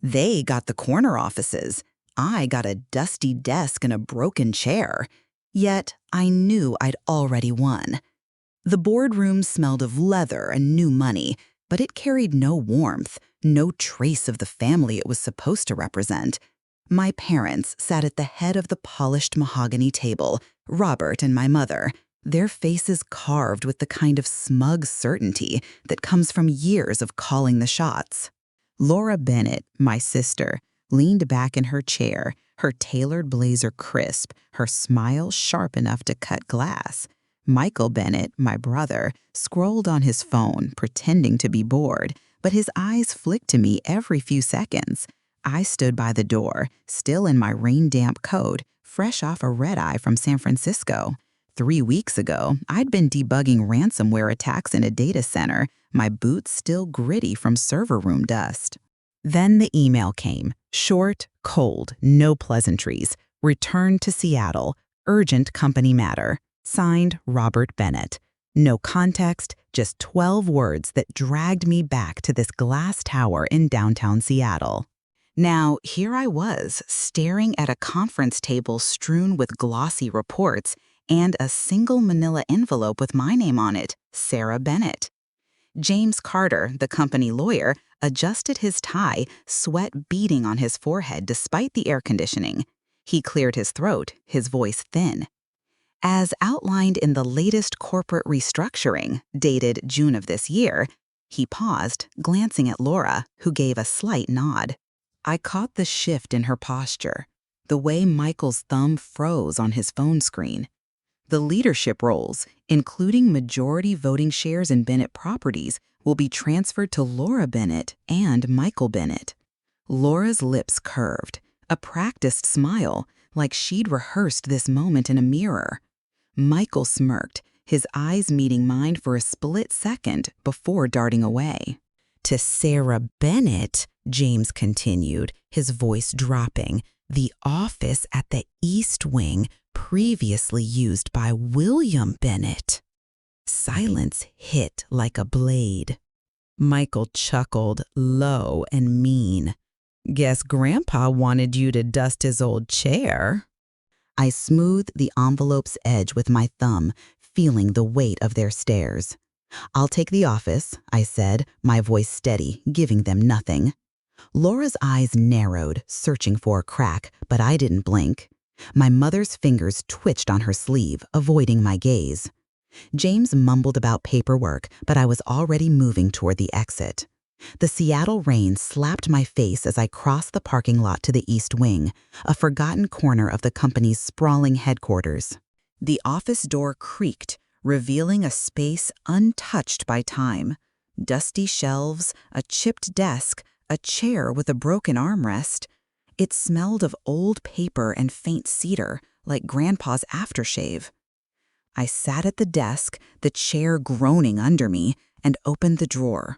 They got the corner offices. I got a dusty desk and a broken chair. Yet I knew I'd already won. The boardroom smelled of leather and new money, but it carried no warmth, no trace of the family it was supposed to represent. My parents sat at the head of the polished mahogany table, Robert and my mother, their faces carved with the kind of smug certainty that comes from years of calling the shots. Laura Bennett, my sister, leaned back in her chair, her tailored blazer crisp, her smile sharp enough to cut glass. Michael Bennett, my brother, scrolled on his phone, pretending to be bored, but his eyes flicked to me every few seconds. I stood by the door, still in my rain-damp coat, fresh off a red-eye from San Francisco. 3 weeks ago, I'd been debugging ransomware attacks in a data center, my boots still gritty from server room dust. Then the email came, short, cold, no pleasantries. Return to Seattle, urgent company matter. Signed, Robert Bennett. No context, just 12 words that dragged me back to this glass tower in downtown Seattle. Now, here I was, staring at a conference table strewn with glossy reports and a single manila envelope with my name on it, Sarah Bennett. James Carter, the company lawyer, adjusted his tie, sweat beading on his forehead despite the air conditioning. He cleared his throat, his voice thin. As outlined in the latest corporate restructuring, dated June of this year, he paused, glancing at Laura, who gave a slight nod. I caught the shift in her posture, the way Michael's thumb froze on his phone screen. The leadership roles, including majority voting shares in Bennett Properties, will be transferred to Laura Bennett and Michael Bennett. Laura's lips curved, a practiced smile, like she'd rehearsed this moment in a mirror. Michael smirked, his eyes meeting mine for a split second before darting away. To Sarah Bennett, James continued, his voice dropping, the office at the East Wing previously used by William Bennett. Silence hit like a blade. Michael chuckled, low and mean. Guess Grandpa wanted you to dust his old chair. I smoothed the envelope's edge with my thumb, feeling the weight of their stares. I'll take the office, I said, my voice steady, giving them nothing. Laura's eyes narrowed, searching for a crack, but I didn't blink. My mother's fingers twitched on her sleeve, avoiding my gaze. James mumbled about paperwork, but I was already moving toward the exit. The Seattle rain slapped my face as I crossed the parking lot to the East Wing, a forgotten corner of the company's sprawling headquarters. The office door creaked, revealing a space untouched by time. Dusty shelves, a chipped desk, a chair with a broken armrest. It smelled of old paper and faint cedar, like Grandpa's aftershave. I sat at the desk, the chair groaning under me, and opened the drawer.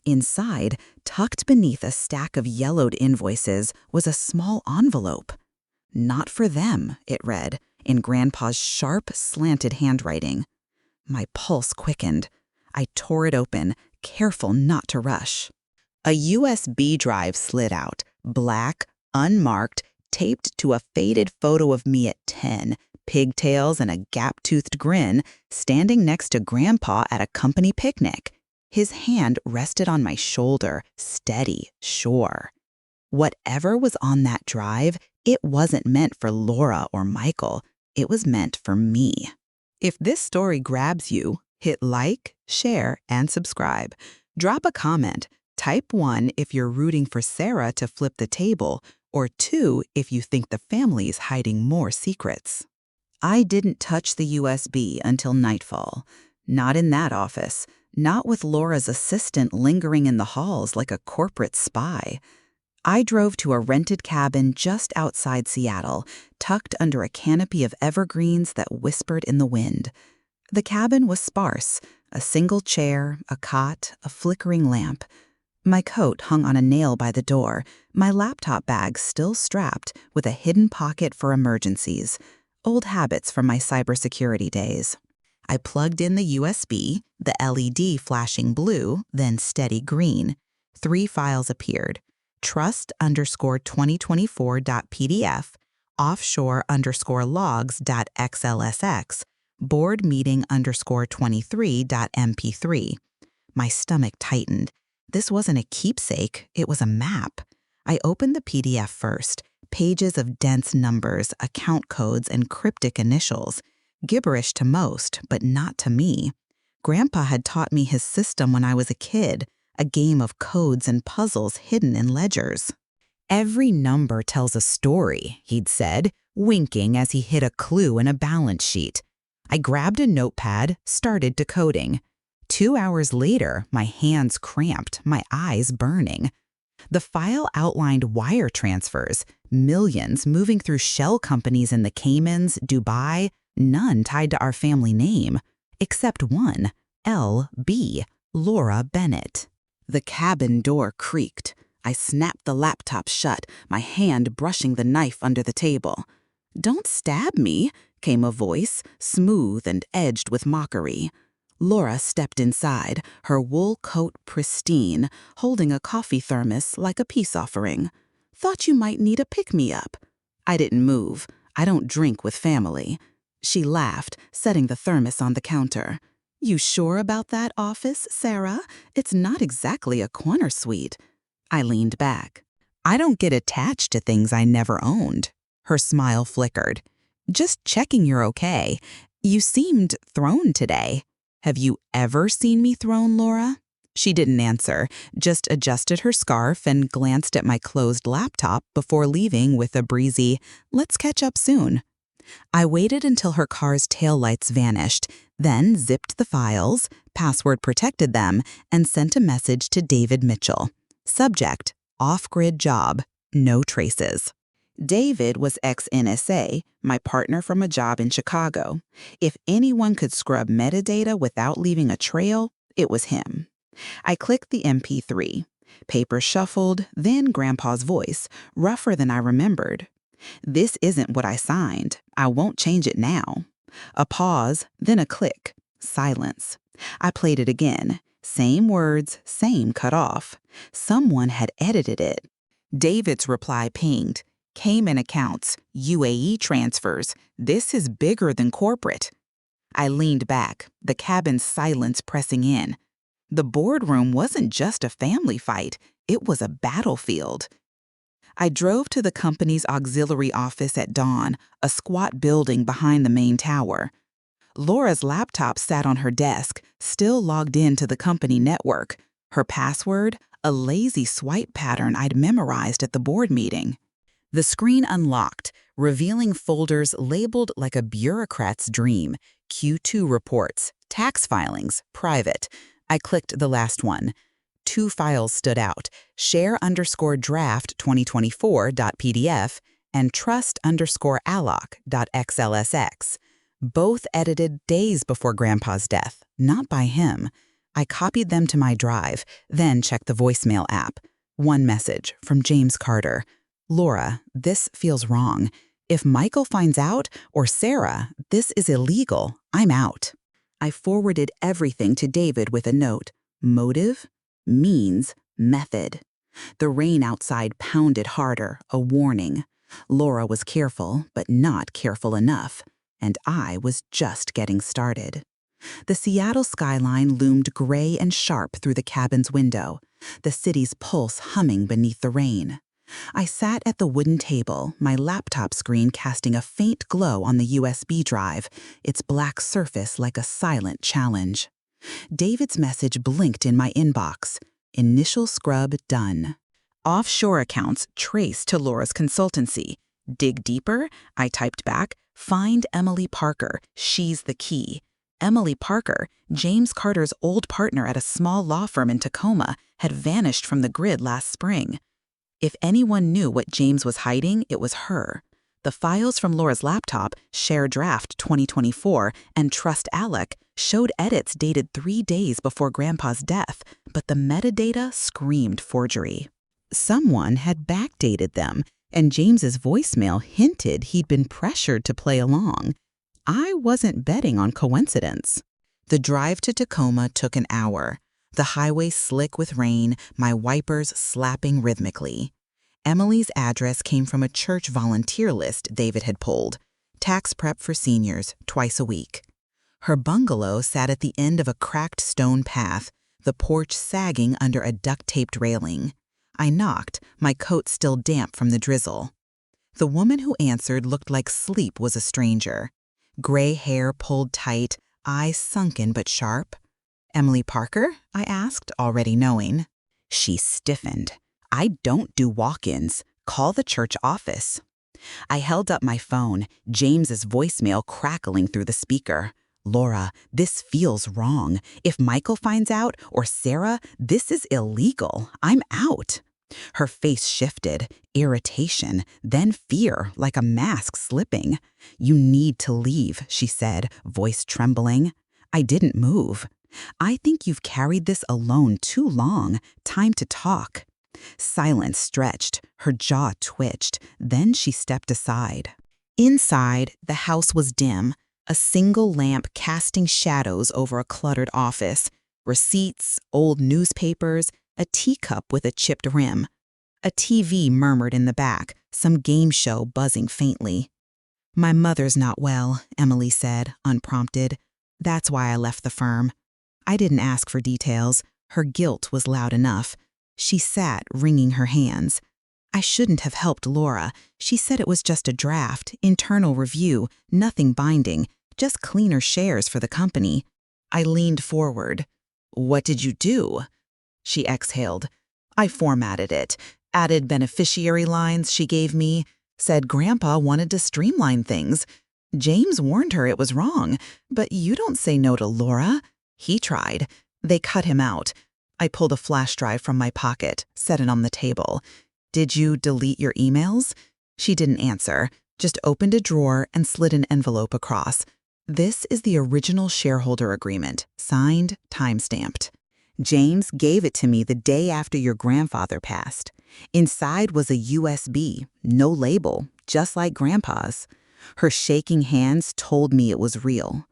Inside, tucked beneath a stack of yellowed invoices, was a small envelope. Not for them, it read, in Grandpa's sharp, slanted handwriting. My pulse quickened. I tore it open, careful not to rush. A USB drive slid out, black, unmarked, taped to a faded photo of me at 10, pigtails and a gap-toothed grin, standing next to Grandpa at a company picnic. His hand rested on my shoulder, steady, sure. Whatever was on that drive, it wasn't meant for Laura or Michael. It was meant for me. If this story grabs you, hit like, share, and subscribe. Drop a comment. Type 1 if you're rooting for Sarah to flip the table, or 2 if you think the family's hiding more secrets. I didn't touch the USB until nightfall. Not in that office. Not with Laura's assistant lingering in the halls like a corporate spy. I drove to a rented cabin just outside Seattle, tucked under a canopy of evergreens that whispered in the wind. The cabin was sparse, a single chair, a cot, a flickering lamp. My coat hung on a nail by the door, my laptop bag still strapped with a hidden pocket for emergencies, old habits from my cybersecurity days. I plugged in the USB, the LED flashing blue, then steady green. 3 files appeared. trust_2024.pdf, offshore_logs.xlsx, board meeting _23.mp3. My stomach tightened. This wasn't a keepsake, it was a map. I opened the PDF first. Pages of dense numbers, account codes, and cryptic initials. Gibberish to most, but not to me. Grandpa had taught me his system when I was a kid, a game of codes and puzzles hidden in ledgers. Every number tells a story, he'd said, winking as he hid a clue in a balance sheet. I grabbed a notepad, started decoding. 2 hours later, my hands cramped, my eyes burning. The file outlined wire transfers, millions moving through shell companies in the Caymans, Dubai, none tied to our family name, except one, L.B., Laura Bennett. The cabin door creaked. I snapped the laptop shut, my hand brushing the knife under the table. "Don't stab me," came a voice, smooth and edged with mockery. Laura stepped inside, her wool coat pristine, holding a coffee thermos like a peace offering. "Thought you might need a pick-me-up." I didn't move. I don't drink with family. She laughed, setting the thermos on the counter. "You sure about that office, Sarah? It's not exactly a corner suite." I leaned back. "I don't get attached to things I never owned." Her smile flickered. "Just checking you're okay. You seemed thrown today." "Have you ever seen me thrown, Laura?" She didn't answer, just adjusted her scarf and glanced at my closed laptop before leaving with a breezy, "Let's catch up soon." I waited until her car's taillights vanished, then zipped the files, password protected them, and sent a message to David Mitchell. Subject, off-grid job, no traces. David was ex-NSA, my partner from a job in Chicago. If anyone could scrub metadata without leaving a trail, it was him. I clicked the MP3. Paper shuffled, then Grandpa's voice, rougher than I remembered. "This isn't what I signed. I won't change it now." A pause, then a click. Silence. I played it again. Same words, same cutoff. Someone had edited it. David's reply pinged. "Cayman accounts, UAE transfers. This is bigger than corporate." I leaned back, the cabin's silence pressing in. The boardroom wasn't just a family fight, it was a battlefield. I drove to the company's auxiliary office at dawn, a squat building behind the main tower. Laura's laptop sat on her desk, still logged in to the company network. Her password, a lazy swipe pattern I'd memorized at the board meeting. The screen unlocked, revealing folders labeled like a bureaucrat's dream. Q2 reports, tax filings, private. I clicked the last one. 2 files stood out, share_draft2024.pdf and trust_alloc.xlsx. Both edited days before Grandpa's death, not by him. I copied them to my drive, then checked the voicemail app. One message from James Carter. "Laura, this feels wrong. If Michael finds out, or Sarah, this is illegal. I'm out." I forwarded everything to David with a note. Motive, means, method. The rain outside pounded harder, a warning. Laura was careful, but not careful enough. And I was just getting started. The Seattle skyline loomed gray and sharp through the cabin's window, the city's pulse humming beneath the rain. I sat at the wooden table, my laptop screen casting a faint glow on the USB drive, its black surface like a silent challenge. David's message blinked in my inbox. Initial scrub done. Offshore accounts traced to Laura's consultancy. Dig deeper, I typed back, find Emily Parker, she's the key. Emily Parker, James Carter's old partner at a small law firm in Tacoma, had vanished from the grid last spring. If anyone knew what James was hiding, it was her. The files from Laura's laptop, Share Draft 2024 and Trust Alec, showed edits dated 3 days before Grandpa's death, but the metadata screamed forgery. Someone had backdated them, and James's voicemail hinted he'd been pressured to play along. I wasn't betting on coincidence. The drive to Tacoma took an hour. the highway slick with rain, my wipers slapping rhythmically. Emily's address came from a church volunteer list David had pulled. Tax prep for seniors, twice a week. Her bungalow sat at the end of a cracked stone path, the porch sagging under a duct-taped railing. I knocked, my coat still damp from the drizzle. The woman who answered looked like sleep was a stranger. Gray hair pulled tight, eyes sunken but sharp. "Emily Parker?" I asked, already knowing. She stiffened. "I don't do walk-ins. Call the church office." I held up my phone, James's voicemail crackling through the speaker. "Laura, this feels wrong. If Michael finds out, or Sarah, this is illegal. I'm out." Her face shifted, irritation, then fear, like a mask slipping. "You need to leave," she said, voice trembling. I didn't move. "I think you've carried this alone too long. Time to talk." Silence stretched, her jaw twitched, then she stepped aside. Inside, the house was dim, a single lamp casting shadows over a cluttered office, receipts, old newspapers, a teacup with a chipped rim. A TV murmured in the back, some game show buzzing faintly. "My mother's not well," Emily said, unprompted. "That's why I left the firm." I didn't ask for details. Her guilt was loud enough. She sat, wringing her hands. "I shouldn't have helped Laura. She said it was just a draft, internal review, nothing binding, just cleaner shares for the company." I leaned forward. "What did you do?" She exhaled. "I formatted it, added beneficiary lines she gave me, said Grandpa wanted to streamline things. James warned her it was wrong, but you don't say no to Laura." He tried. They cut him out. I pulled a flash drive from my pocket, set it on the table. "Did you delete your emails?" She didn't answer, just opened a drawer and slid an envelope across. "This is the original shareholder agreement, signed, time-stamped. James gave it to me the day after your grandfather passed. Inside was a USB, no label, just like Grandpa's." Her shaking hands told me it was real.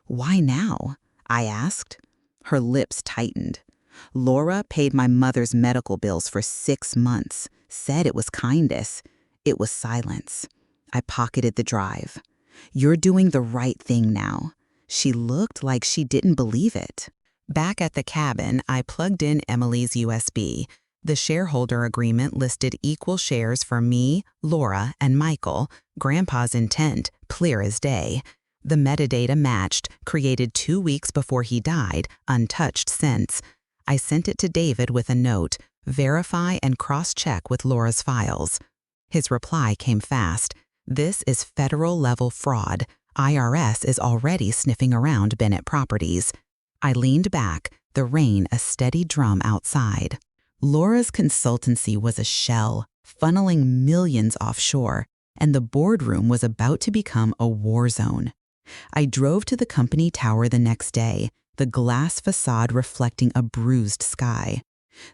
"Why now?" I asked. Her lips tightened. "Laura paid my mother's medical bills for 6 months, said it was kindness. It was silence." I pocketed the drive. "You're doing the right thing now." She looked like she didn't believe it. Back at the cabin, I plugged in Emily's USB. The shareholder agreement listed equal shares for me, Laura, and Michael, Grandpa's intent, clear as day. The metadata matched, created 2 weeks before he died, untouched since. I sent it to David with a note, "Verify and cross-check with Laura's files." His reply came fast. "This is federal-level fraud. IRS is already sniffing around Bennett properties." I leaned back, the rain a steady drum outside. Laura's consultancy was a shell, funneling millions offshore, and the boardroom was about to become a war zone. I drove to the company tower the next day, the glass facade reflecting a bruised sky.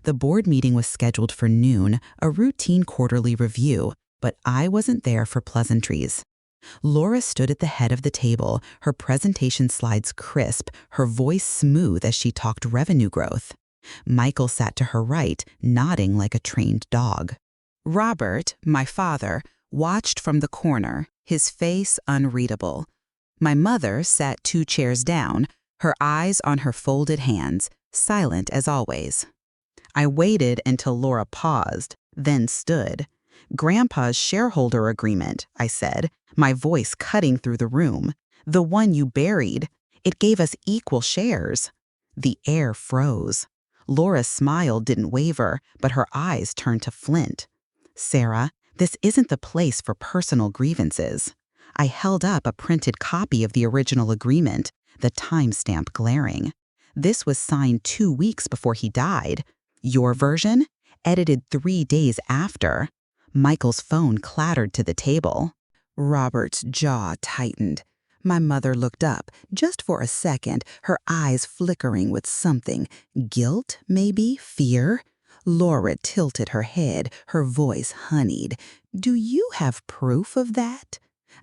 The board meeting was scheduled for noon, a routine quarterly review, but I wasn't there for pleasantries. Laura stood at the head of the table, her presentation slides crisp, her voice smooth as she talked revenue growth. Michael sat to her right, nodding like a trained dog. Robert, my father, watched from the corner, his face unreadable. My mother sat 2 chairs down, her eyes on her folded hands, silent as always. I waited until Laura paused, then stood. "Grandpa's shareholder agreement," I said, my voice cutting through the room. "The one you buried. It gave us equal shares." The air froze. Laura's smile didn't waver, but her eyes turned to flint. "Sarah, this isn't the place for personal grievances." I held up a printed copy of the original agreement, the timestamp glaring. "This was signed 2 weeks before he died. Your version? Edited 3 days after." Michael's phone clattered to the table. Robert's jaw tightened. My mother looked up, just for a second, her eyes flickering with something. Guilt, maybe? Fear? Laura tilted her head, her voice honeyed. "Do you have proof of that?"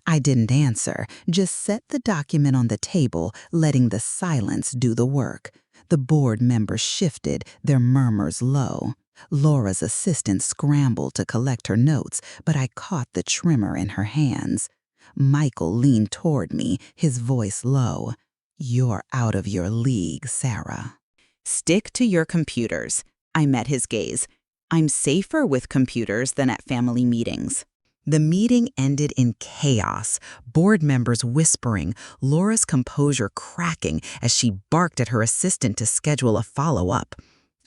I didn't answer, just set the document on the table, letting the silence do the work. The board members shifted, their murmurs low. Laura's assistant scrambled to collect her notes, but I caught the trimmer in her hands. Michael leaned toward me, his voice low. "You're out of your league, Sarah." "Stick to your computers." I met his gaze. "I'm safer with computers than at family meetings." The meeting ended in chaos, board members whispering, Laura's composure cracking as she barked at her assistant to schedule a follow-up.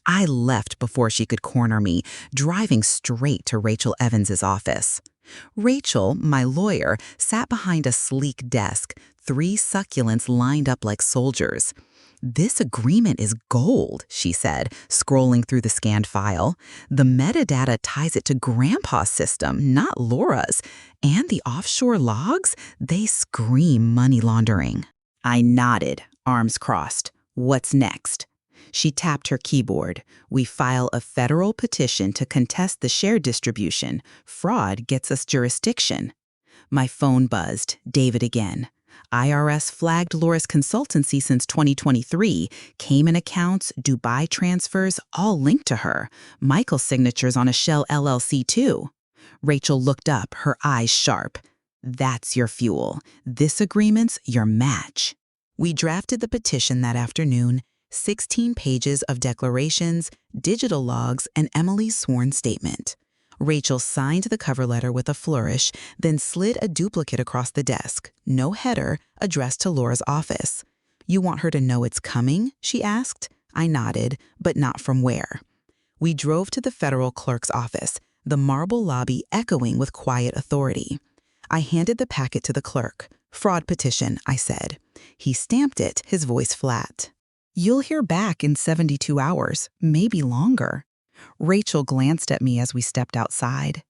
I left before she could corner me, driving straight to Rachel Evans's office. Rachel, my lawyer, sat behind a sleek desk, 3 succulents lined up like soldiers. "This agreement is gold," she said, scrolling through the scanned file. "The metadata ties it to Grandpa's system, not Laura's. And the offshore logs, they scream money laundering." I nodded, arms crossed. "What's next?" She tapped her keyboard. "We file a federal petition to contest the share distribution. Fraud gets us jurisdiction." My phone buzzed. David again. "IRS flagged Laura's consultancy since 2023. Cayman accounts, Dubai transfers, all linked to her. Michael's signature's on a Shell LLC too." Rachel looked up, her eyes sharp. "That's your fuel. This agreement's your match." We drafted the petition that afternoon, 16 pages of declarations, digital logs, and Emily's sworn statement. Rachel signed the cover letter with a flourish, then slid a duplicate across the desk, no header, addressed to Laura's office. "You want her to know it's coming?" she asked. I nodded, but not from where. We drove to the federal clerk's office, the marble lobby echoing with quiet authority. I handed the packet to the clerk. "Fraud petition," I said. He stamped it, his voice flat. "You'll hear back in 72 hours, maybe longer." Rachel glanced at me as we stepped outside.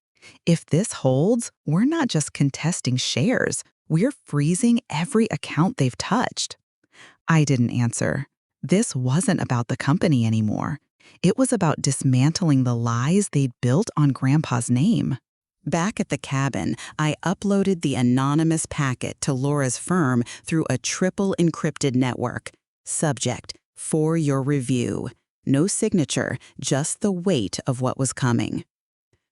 "If this holds, we're not just contesting shares. We're freezing every account they've touched." I didn't answer. This wasn't about the company anymore. It was about dismantling the lies they'd built on Grandpa's name. Back at the cabin, I uploaded the anonymous packet to Laura's firm through a triple encrypted network. Subject: "For your review." No signature, just the weight of what was coming.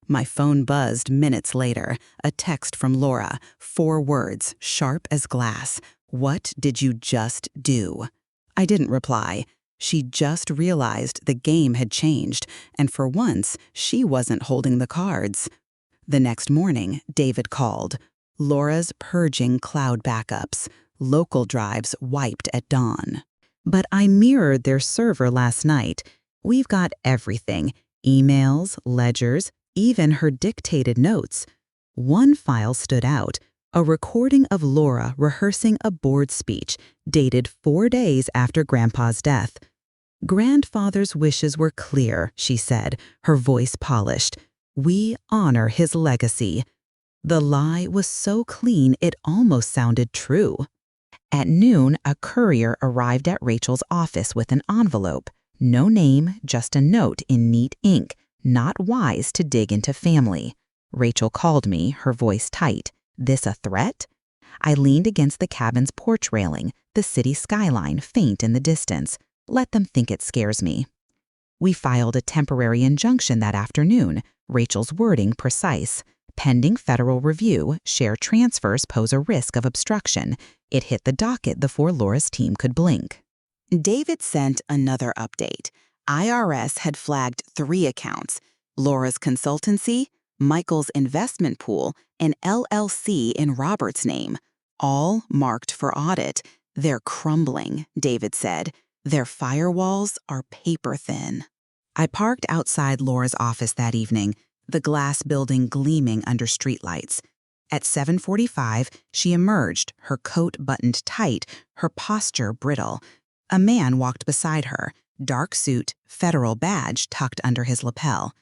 My phone buzzed minutes later, a text from Laura, 4 words, sharp as glass. "What did you just do?" I didn't reply. She just realized the game had changed, and for once, she wasn't holding the cards. The next morning, David called. Laura's purging cloud backups. Local drives wiped at dawn. But I mirrored their server last night. We've got everything: emails, ledgers, even her dictated notes. One file stood out, a recording of Laura rehearsing a board speech, dated 4 days after Grandpa's death. "Grandfather's wishes were clear," she said, her voice polished. "We honor his legacy." The lie was so clean it almost sounded true. At noon, a courier arrived at Rachel's office with an envelope. No name, just a note in neat ink. Not wise to dig into family. Rachel called me, her voice tight. "This a threat?" I leaned against the cabin's porch railing, the city skyline faint in the distance. Let them think it scares me. We filed a temporary injunction that afternoon, Rachel's wording precise. Pending federal review, share transfers pose a risk of obstruction. It hit the docket before Laura's team could blink. David sent another update. IRS had flagged 3 accounts: Laura's consultancy, Michael's investment pool, and LLC in Robert's name. All marked for audit. "They're crumbling," David said. "Their firewalls are paper thin." I parked outside Laura's office that evening, the glass building gleaming under streetlights. At 7:45, she emerged, her coat buttoned tight, her posture brittle. A man walked beside her, dark suit, federal badge tucked under his lapel.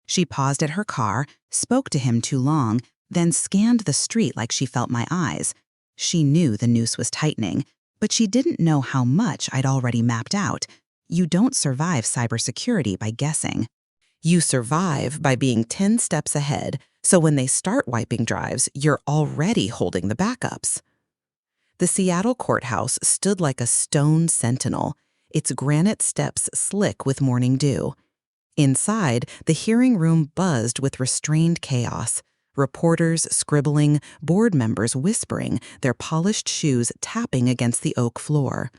She paused at her car, spoke to him too long, then scanned the street like she felt my eyes. She knew the noose was tightening, but she didn't know how much I'd already mapped out. You don't survive cybersecurity by guessing. You survive by being 10 steps ahead, so when they start wiping drives, you're already holding the backups. The Seattle courthouse stood like a stone sentinel. its granite steps slick with morning dew. Inside, the hearing room buzzed with restrained chaos. Reporters scribbling, board members whispering, their polished shoes tapping against the oak floor.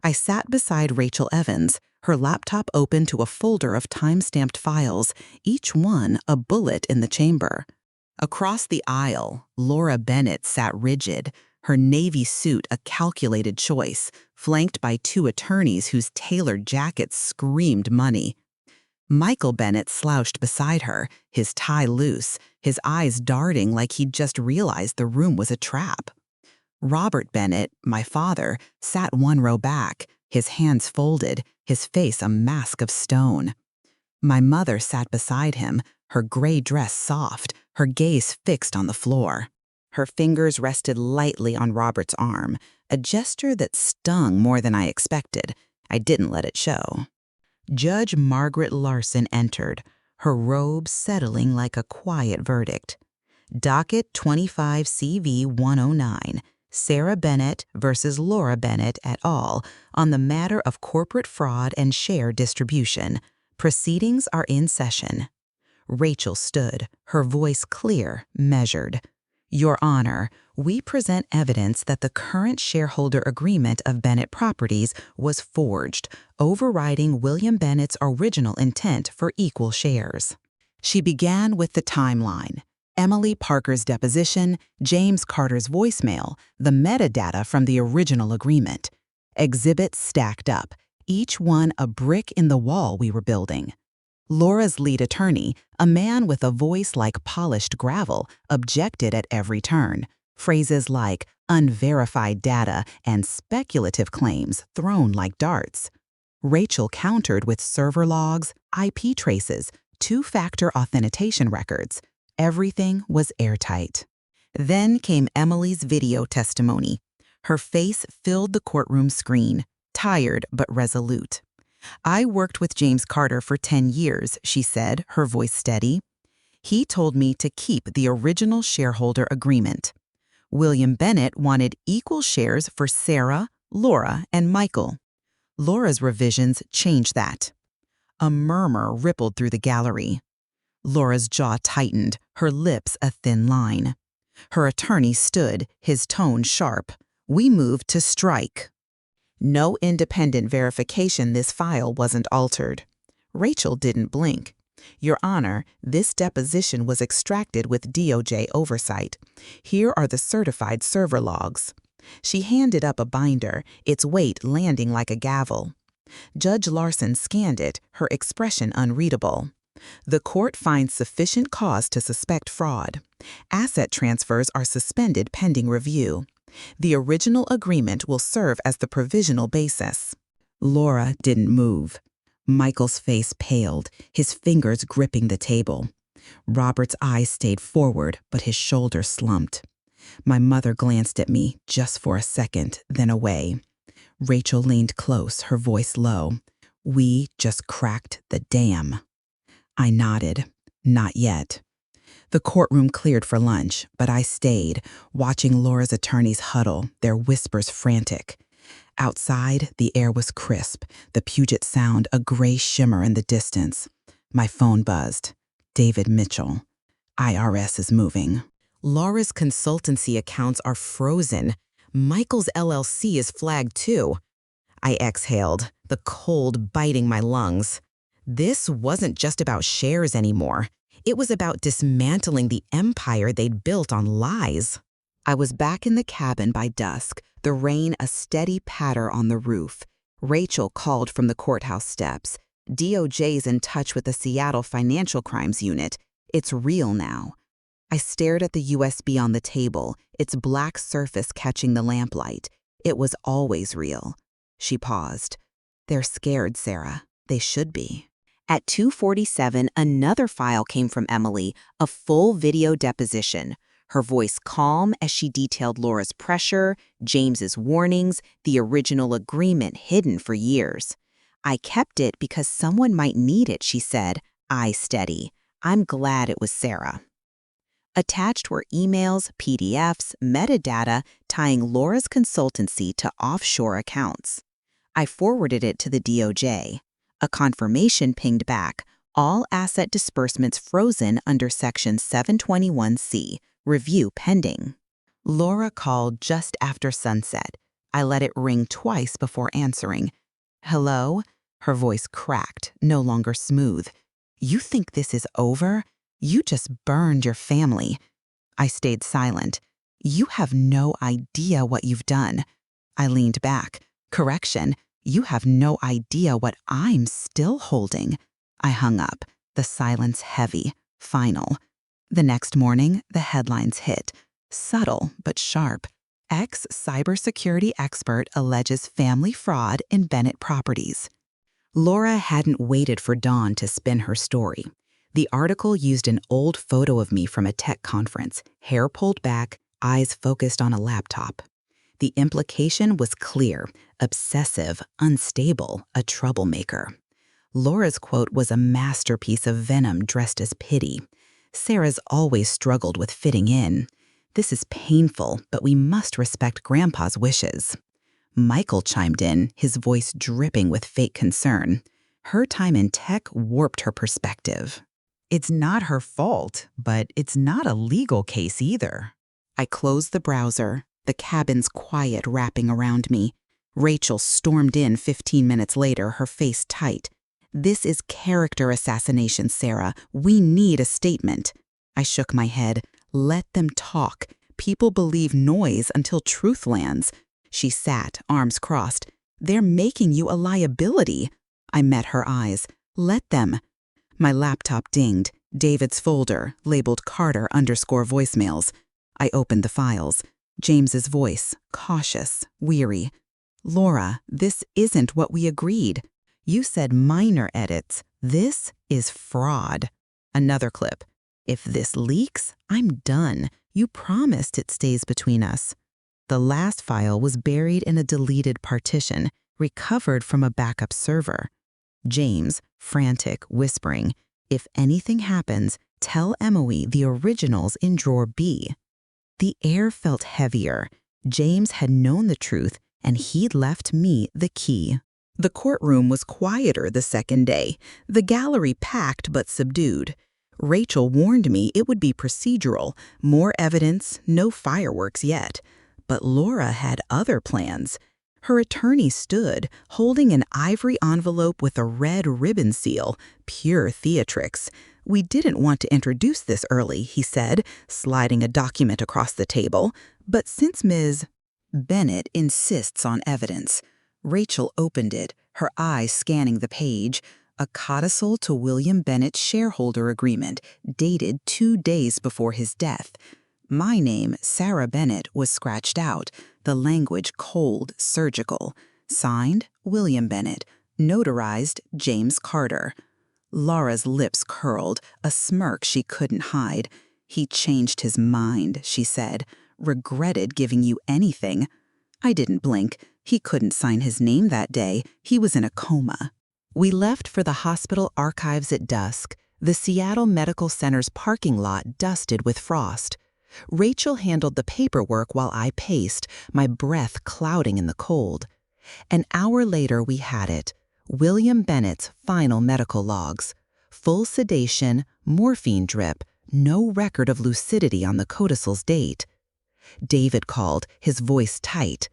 I sat beside Rachel Evans, her laptop open to a folder of time-stamped files, each one a bullet in the chamber. Across the aisle, Laura Bennett sat rigid, her navy suit a calculated choice, flanked by two attorneys whose tailored jackets screamed money. Michael Bennett slouched beside her, his tie loose, his eyes darting like he'd just realized the room was a trap. Robert Bennett, my father, sat one row back, his hands folded, his face a mask of stone. My mother sat beside him, her gray dress soft, her gaze fixed on the floor. Her fingers rested lightly on Robert's arm, a gesture that stung more than I expected. I didn't let it show. Judge Margaret Larson entered, her robe settling like a quiet verdict. Docket 25 CV 109, Sarah Bennett versus Laura Bennett et al. On the matter of corporate fraud and share distribution. Proceedings are in session. Rachel stood, her voice clear, measured. Your Honor, we present evidence that the current shareholder agreement of Bennett Properties was forged, overriding William Bennett's original intent for equal shares. She began with the timeline: Emily Parker's deposition, James Carter's voicemail, the metadata from the original agreement. Exhibits stacked up, each one a brick in the wall we were building. Laura's lead attorney, a man with a voice like polished gravel, objected at every turn. Phrases like unverified data and speculative claims thrown like darts. Rachel countered with server logs, IP traces, two-factor authentication records. Everything was airtight. Then came Emily's video testimony. Her face filled the courtroom screen, tired but resolute. I worked with James Carter for 10 years, she said, her voice steady. He told me to keep the original shareholder agreement. William Bennett wanted equal shares for Sarah, Laura, and Michael. Laura's revisions changed that. A murmur rippled through the gallery. Laura's jaw tightened, her lips a thin line. Her attorney stood, his tone sharp. We moved to strike. No independent verification this file wasn't altered. Rachel didn't blink. Your Honor, this deposition was extracted with DOJ oversight. Here are the certified server logs. She handed up a binder, its weight landing like a gavel. Judge Larson scanned it, her expression unreadable. The court finds sufficient cause to suspect fraud. Asset transfers are suspended pending review. The original agreement will serve as the provisional basis. Laura didn't move. Michael's face paled, his fingers gripping the table. Robert's eyes stayed forward, but his shoulders slumped. My mother glanced at me just for a second, then away. Rachel leaned close, her voice low. We just cracked the dam. I nodded. Not yet. The courtroom cleared for lunch, but I stayed, watching Laura's attorneys huddle, their whispers frantic. Outside, the air was crisp, the Puget Sound a gray shimmer in the distance. My phone buzzed. David Mitchell. IRS is moving. Laura's consultancy accounts are frozen. Michael's LLC is flagged too. I exhaled, the cold biting my lungs. This wasn't just about shares anymore. It was about dismantling the empire they'd built on lies. I was back in the cabin by dusk, the rain a steady patter on the roof. Rachel called from the courthouse steps. DOJ's in touch with the Seattle Financial Crimes Unit. It's real now. I stared at the USB on the table, its black surface catching the lamplight. It was always real. She paused. They're scared, Sarah. They should be. At 2:47, another file came from Emily, a full video deposition, her voice calm as she detailed Laura's pressure, James's warnings, the original agreement hidden for years. I kept it because someone might need it, she said, eye steady. I'm glad it was Sarah. Attached were emails, PDFs, metadata tying Laura's consultancy to offshore accounts. I forwarded it to the DOJ. A confirmation pinged back, all asset disbursements frozen under Section 721C, review pending. Laura called just after sunset. I let it ring twice before answering. Hello? Her voice cracked, no longer smooth. You think this is over? You just burned your family. I stayed silent. You have no idea what you've done. I leaned back. Correction, you have no idea what I'm still holding. I hung up, the silence heavy, final. The next morning, the headlines hit. Subtle but sharp. Ex-cybersecurity expert alleges family fraud in Bennett properties. Laura hadn't waited for Dawn to spin her story. The article used an old photo of me from a tech conference, hair pulled back, eyes focused on a laptop. The implication was clear: obsessive, unstable, a troublemaker. Laura's quote was a masterpiece of venom dressed as pity. Sarah's always struggled with fitting in. This is painful, but we must respect Grandpa's wishes. Michael chimed in, his voice dripping with fake concern. Her time in tech warped her perspective. It's not her fault, but it's not a legal case either. I closed the browser, the cabin's quiet wrapping around me. Rachel stormed in 15 minutes later, her face tight. This is character assassination, Sarah. We need a statement. I shook my head. Let them talk. People believe noise until truth lands. She sat, arms crossed. They're making you a liability. I met her eyes. Let them. My laptop dinged. David's folder, labeled Carter_voicemails. I opened the files. James's voice, cautious, weary. Laura, this isn't what we agreed. You said minor edits. This is fraud. Another clip. If this leaks, I'm done. You promised it stays between us. The last file was buried in a deleted partition, recovered from a backup server. James, frantic, whispering, if anything happens, tell Emily the original's in drawer B. The air felt heavier. James had known the truth, and he'd left me the key. The courtroom was quieter the second day, the gallery packed but subdued. Rachel warned me it would be procedural, more evidence, no fireworks yet. But Laura had other plans. Her attorney stood, holding an ivory envelope with a red ribbon seal, pure theatrics. We didn't want to introduce this early, he said, sliding a document across the table. But since Ms. Bennett insists on evidence. Rachel opened it, her eyes scanning the page. A codicil to William Bennett's shareholder agreement, dated 2 days before his death. My name, Sarah Bennett, was scratched out, the language cold, surgical. Signed, William Bennett. Notarized, James Carter. Laura's lips curled, a smirk she couldn't hide. He changed his mind, she said. Regretted giving you anything. I didn't blink. He couldn't sign his name that day. He was in a coma. We left for the hospital archives at dusk, the Seattle Medical Center's parking lot dusted with frost. Rachel handled the paperwork while I paced, my breath clouding in the cold. An hour later we had it. William Bennett's final medical logs. Full sedation, morphine drip, no record of lucidity on the codicil's date. David called, his voice tight.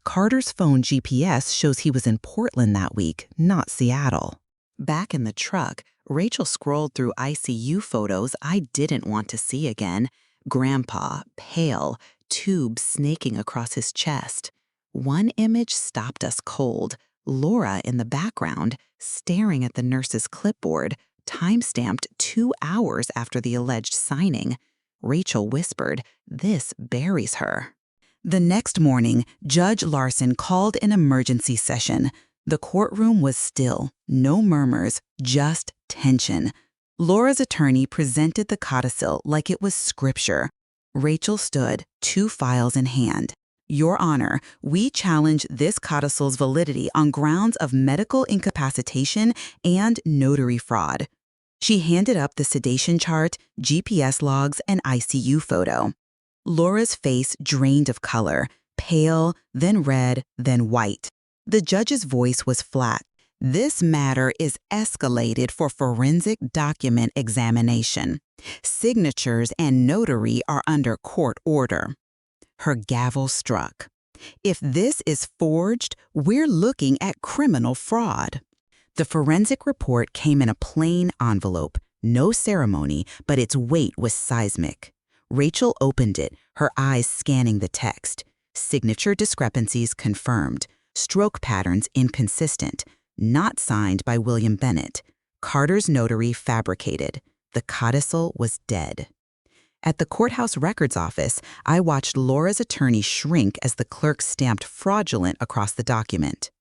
Carter's phone GPS shows he was in Portland that week, not Seattle. Back in the truck, Rachel scrolled through ICU photos I didn't want to see again. Grandpa, pale, tubes snaking across his chest. One image stopped us cold. Laura in the background, staring at the nurse's clipboard, time-stamped 2 hours after the alleged signing. Rachel whispered, "This buries her." The next morning, Judge Larson called an emergency session. The courtroom was still, no murmurs, just tension. Laura's attorney presented the codicil like it was scripture. Rachel stood, 2 files in hand. Your Honor, we challenge this codicil's validity on grounds of medical incapacitation and notary fraud. She handed up the sedation chart, GPS logs, and ICU photo. Laura's face drained of color, pale, then red, then white. The judge's voice was flat. This matter is escalated for forensic document examination. Signatures and notary are under court order. Her gavel struck. If this is forged, we're looking at criminal fraud. The forensic report came in a plain envelope, no ceremony, but its weight was seismic. Rachel opened it, her eyes scanning the text. Signature discrepancies confirmed. Stroke patterns inconsistent. Not signed by William Bennett. Carter's notary fabricated. The codicil was dead. At the courthouse records office, I watched Laura's attorney shrink as the clerk stamped fraudulent across the document.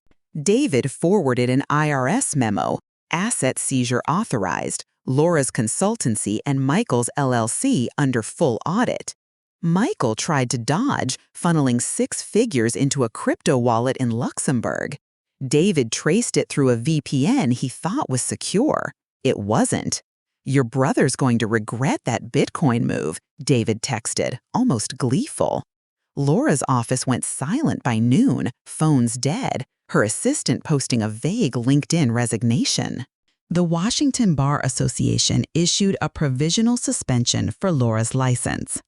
David forwarded an IRS memo, asset seizure authorized, Laura's consultancy and Michael's LLC under full audit. Michael tried to dodge, funneling 6 figures into a crypto wallet in Luxembourg. David traced it through a VPN he thought was secure. It wasn't. "Your brother's going to regret that Bitcoin move," David texted, almost gleeful. Laura's office went silent by noon, phones dead, her assistant posting a vague LinkedIn resignation. The Washington Bar Association issued a provisional suspension for Laura's license.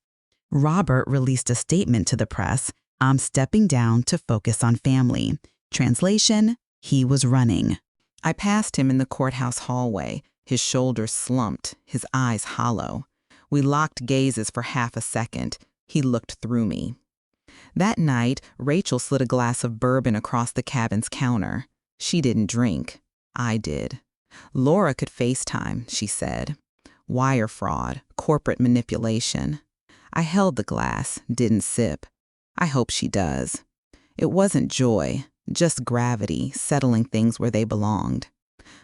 Robert released a statement to the press, "I'm stepping down to focus on family." Translation, he was running. I passed him in the courthouse hallway, his shoulders slumped, his eyes hollow. We locked gazes for half a second. He looked through me. That night, Rachel slid a glass of bourbon across the cabin's counter. She didn't drink. I did. Laura could FaceTime, she said. Wire fraud, corporate manipulation. I held the glass, didn't sip. I hope she does. It wasn't joy, just gravity, settling things where they belonged.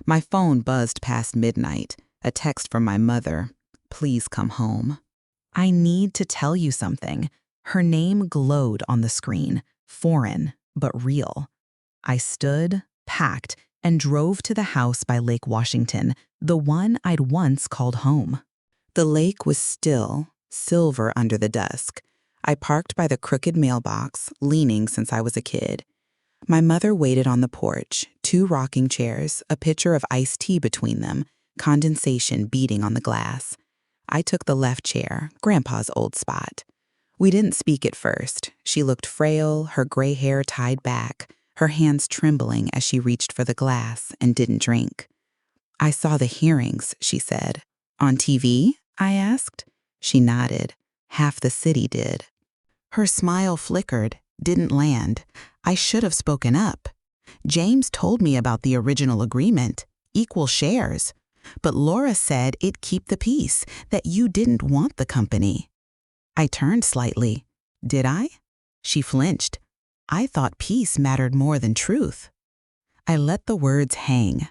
My phone buzzed past midnight, a text from my mother. "Please come home." "I need to tell you something." Her name glowed on the screen, foreign, but real. I stood, packed, and drove to the house by Lake Washington, the one I'd once called home. The lake was still, silver under the dusk. I parked by the crooked mailbox, leaning since I was a kid. My mother waited on the porch, 2 rocking chairs, a pitcher of iced tea between them, condensation beating on the glass. I took the left chair, Grandpa's old spot. We didn't speak at first. She looked frail, her gray hair tied back, her hands trembling as she reached for the glass and didn't drink. "I saw the hearings," she said. "On TV?" I asked. She nodded. Half the city did. Her smile flickered, didn't land. I should have spoken up. James told me about the original agreement, equal shares. But Laura said it'd keep the peace, that you didn't want the company. I turned slightly. Did I? She flinched. I thought peace mattered more than truth. I let the words hang.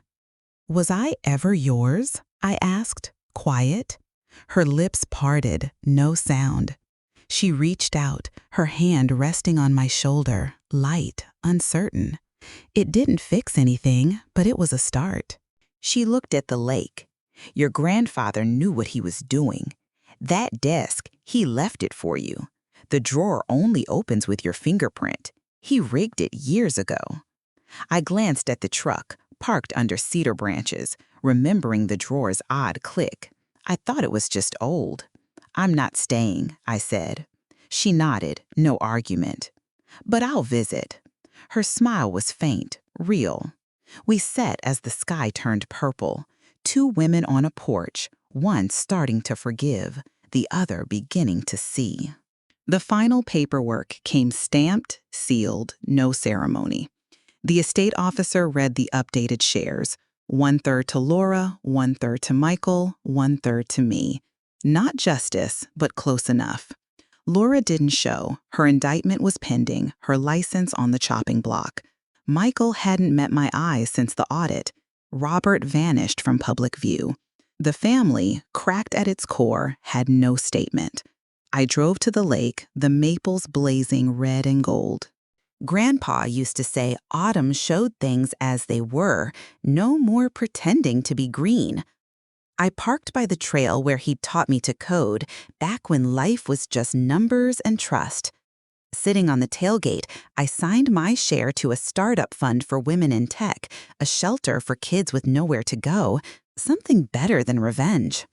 "Was I ever yours?" I asked, quiet. Her lips parted, no sound. She reached out, her hand resting on my shoulder, light, uncertain. It didn't fix anything, but it was a start. She looked at the lake. "Your grandfather knew what he was doing. That desk, he left it for you. The drawer only opens with your fingerprint. He rigged it years ago." I glanced at the truck, parked under cedar branches, remembering the drawer's odd click. I thought it was just old. "I'm not staying," I said. She nodded, no argument. "But I'll visit." Her smile was faint, real. We sat as the sky turned purple. 2 women on a porch, one starting to forgive, the other beginning to see. The final paperwork came stamped, sealed, no ceremony. The estate officer read the updated shares, 1/3 to Laura, 1/3 to Michael, 1/3 to me. Not justice, but close enough. Laura didn't show. Her indictment was pending, her license on the chopping block. Michael hadn't met my eyes since the audit. Robert vanished from public view. The family, cracked at its core, had no statement. I drove to the lake, the maples blazing red and gold. Grandpa used to say autumn showed things as they were, no more pretending to be green. I parked by the trail where he'd taught me to code, back when life was just numbers and trust. Sitting on the tailgate, I signed my share to a startup fund for women in tech, a shelter for kids with nowhere to go, something better than revenge.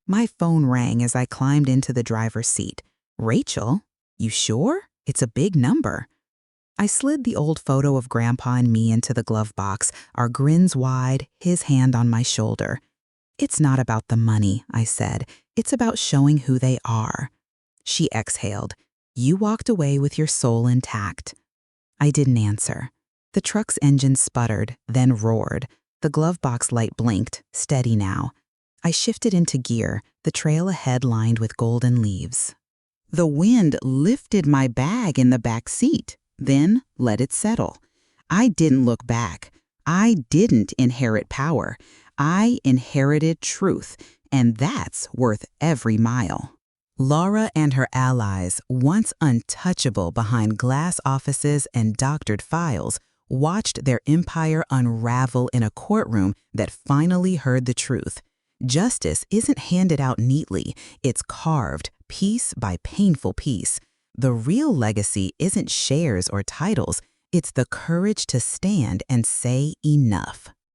My phone rang as I climbed into the driver's seat. Rachel, you sure? It's a big number. I slid the old photo of Grandpa and me into the glove box, our grins wide, his hand on my shoulder. It's not about the money, I said. It's about showing who they are. She exhaled. You walked away with your soul intact. I didn't answer. The truck's engine sputtered, then roared. The glove box light blinked, steady now. I shifted into gear, the trail ahead lined with golden leaves. The wind lifted my bag in the back seat, then let it settle. I didn't look back. I didn't inherit power. I inherited truth, and that's worth every mile. Laura and her allies, once untouchable behind glass offices and doctored files, watched their empire unravel in a courtroom that finally heard the truth. Justice isn't handed out neatly, it's carved, piece by painful piece. The real legacy isn't shares or titles, it's the courage to stand and say enough.